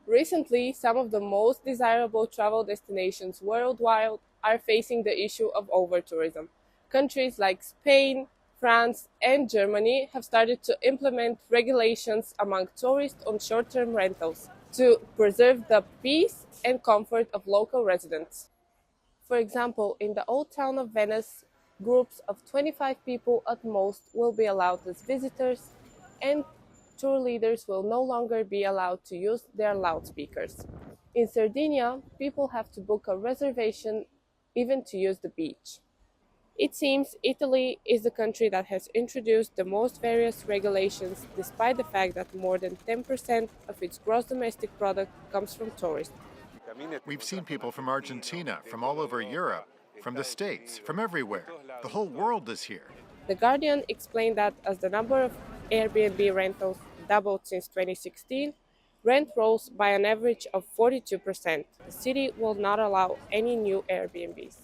Recently, some of the most desirable travel destinations worldwide are facing the issue of over-tourism. Countries like Spain, France, and Germany have started to implement regulations among tourists on short-term rentals to preserve the peace and comfort of local residents. For example, in the old town of Venice, groups of 25 people at most will be allowed as visitors, and tour leaders will no longer be allowed to use their loudspeakers. In Sardinia, people have to book a reservation even to use the beach. It seems Italy is the country that has introduced the most various regulations, despite the fact that more than 10% of its gross domestic product comes from tourists. We've seen people from Argentina, from all over Europe, from the States, from everywhere. The whole world is here. The Guardian explained that as the number of Airbnb rentals doubled since 2016, rent rose by an average of 42%. The city will not allow any new Airbnbs.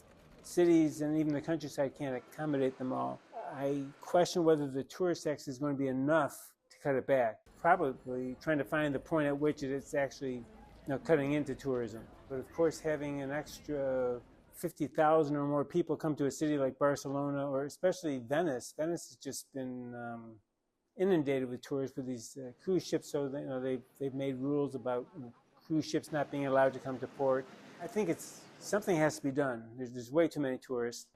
Cities and even the countryside can't accommodate them all. I question whether the tourist tax is going to be enough to cut it back. Probably trying to find the point at which it's actually cutting into tourism. But of course, having an extra 50,000 or more people come to a city like Barcelona, or especially Venice. Venice has just been inundated with tourists with these cruise ships. So they've made rules about cruise ships not being allowed to come to port. I think something has to be done. There's way too many tourists.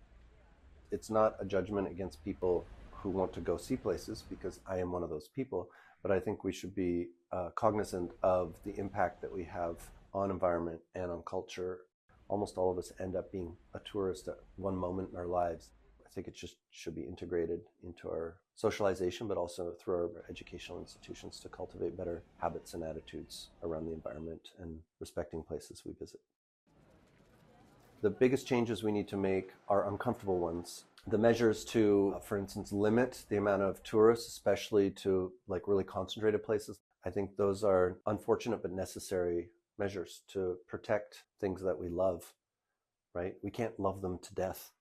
It's not a judgment against people who want to go see places, because I am one of those people. But I think we should be cognizant of the impact that we have on environment and on culture. Almost all of us end up being a tourist at one moment in our lives. I think it just should be integrated into our socialization, but also through our educational institutions to cultivate better habits and attitudes around the environment and respecting places we visit. The biggest changes we need to make are uncomfortable ones. The measures to, for instance, limit the amount of tourists, especially to really concentrated places, I think those are unfortunate but necessary measures to protect things that we love, right? We can't love them to death.